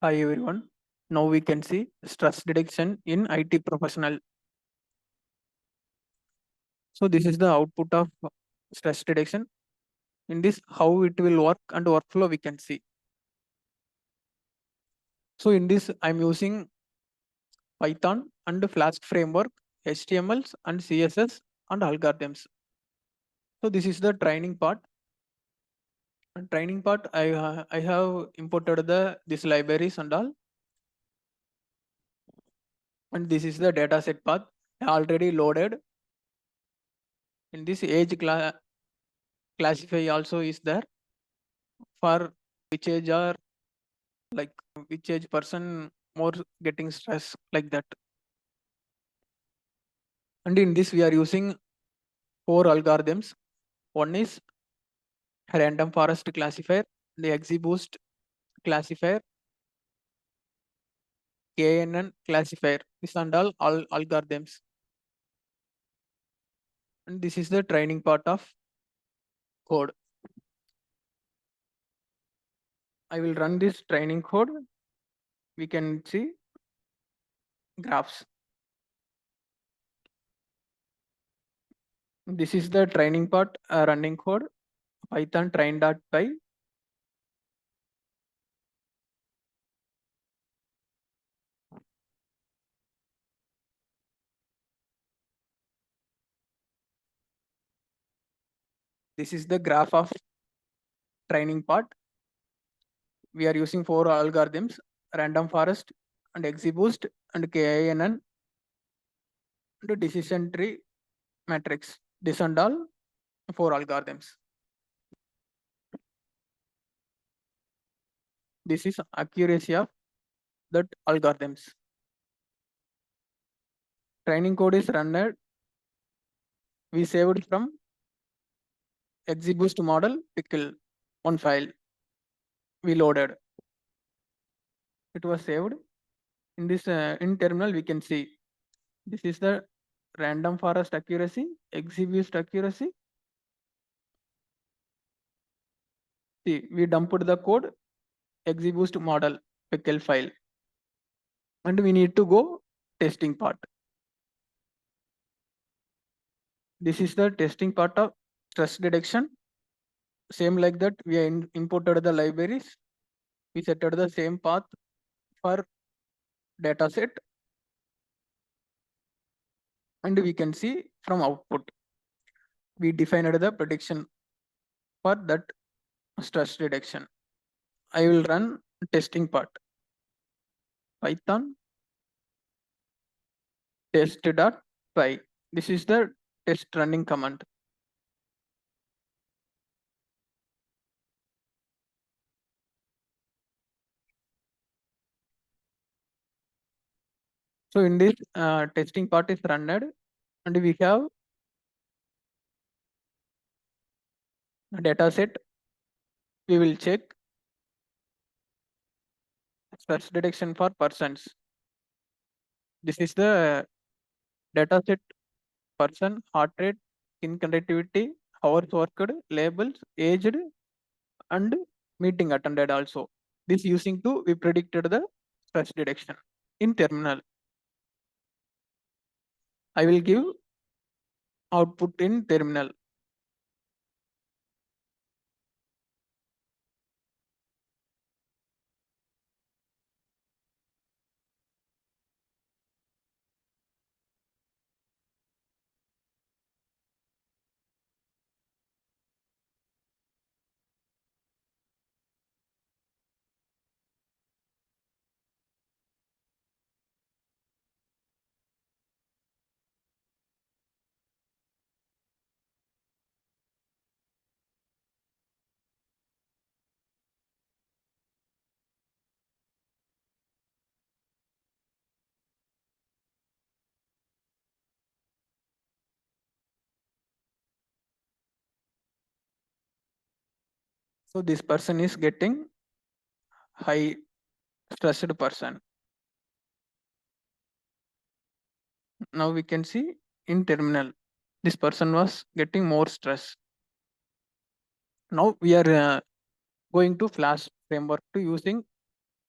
Hi everyone. Now we can see stress detection in IT professional. So this is the output of stress detection. In this, how it will work and workflow we can see. So in this, I'm using Python and Flask framework, HTMLs and CSS and algorithms. So this is the training part. And training part, I have imported these libraries and all. And this is the dataset path already loaded. In this classify also is there for which age are like which age person more getting stress like that. And in this we are using 4 algorithms. One is random forest classifier, the XGBoost classifier, KNN classifier. These are all algorithms. And this is the training part of code. I will run this training code. We can see graphs. This is the training part running code Python train.py. This is the graph of training part. We are using 4 algorithms: random forest and XGBoost and KINN and decision tree matrix. This and all 4 algorithms. This is accuracy of that algorithms. Training code is run. We saved from XGBoost model pickle one file. We loaded. It was saved. In this in terminal we can see this is the random forest accuracy, XGBoost accuracy. See, we dumped the code XGBoost model pickle file, and we need to go testing part. This is the testing part of stress detection. Same like that, we imported the libraries. We set the same path for dataset, and we can see from output. We defined the prediction for that stress detection. I will run testing part. Python test.py. This is the test running command. So in this testing part is run, and we have a data set. We will check stress detection for persons. This is the data set: person, heart rate, skin conductivity, hours worked, labels, aged, and meeting attended also. This using to we predicted the stress detection in terminal. I will give output in terminal. So this person is getting high stressed person. Now we can see in terminal, this person was getting more stress. Now we are going to Flash framework to using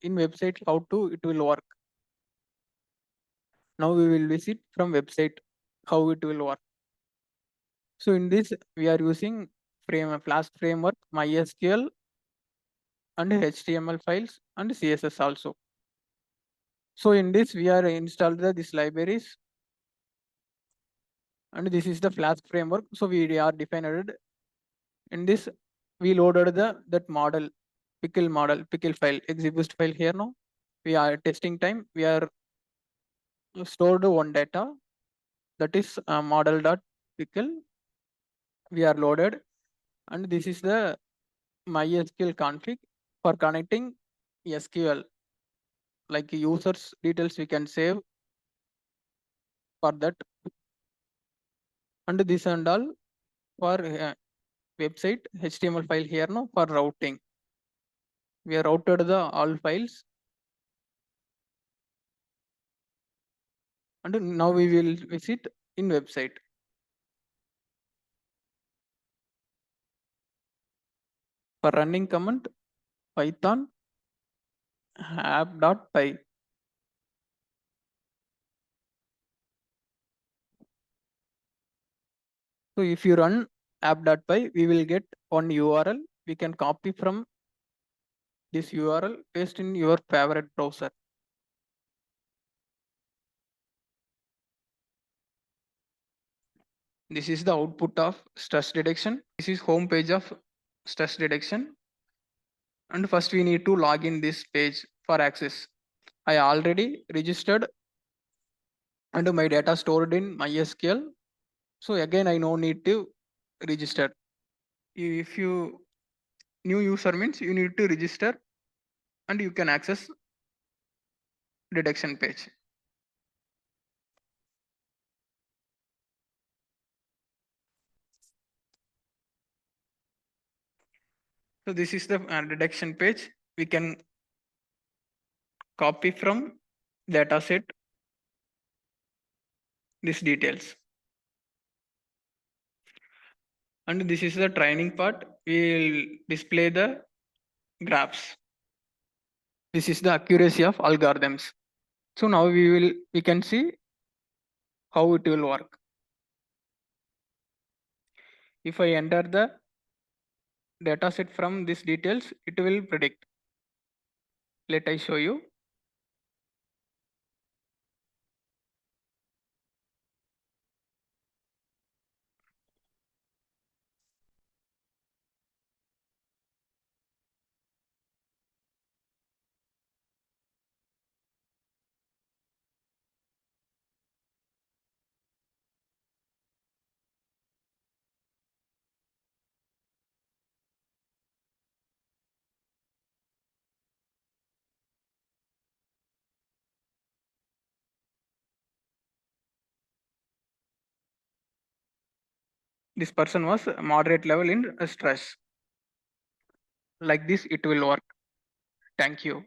in website how to it will work. Now we will visit from website how it will work. So in this we are using Flask framework, MySQL and HTML files and CSS also. So in this we are installed these libraries, and this is the Flask framework. So we are defined in this. We loaded that model, pickle file, execute file here. Now we are testing time. We are stored one data, that is model dot pickle. We are loaded, and this is the MySQL config for connecting SQL, like users details we can save for that, and this and all for website HTML file here. Now for routing, we have routed the all files, and now we will visit in website. For running command, python app.py. So if you run app.py, we will get one URL. We can copy from this URL, paste in your favorite browser. This is the output of stress detection. This is home page of stress detection. And first we need to log in this page for access. I already registered and my data stored in MySQL. So again, I no need to register. If you new user means you need to register and you can access detection page. So this is the detection page. We can copy from dataset these details. And this is the training part. We will display the graphs. This is the accuracy of algorithms. So now we can see how it will work. If I enter the dataset from these details, it will predict. Let I show you. This person was moderate level in stress. Like this, it will work. Thank you.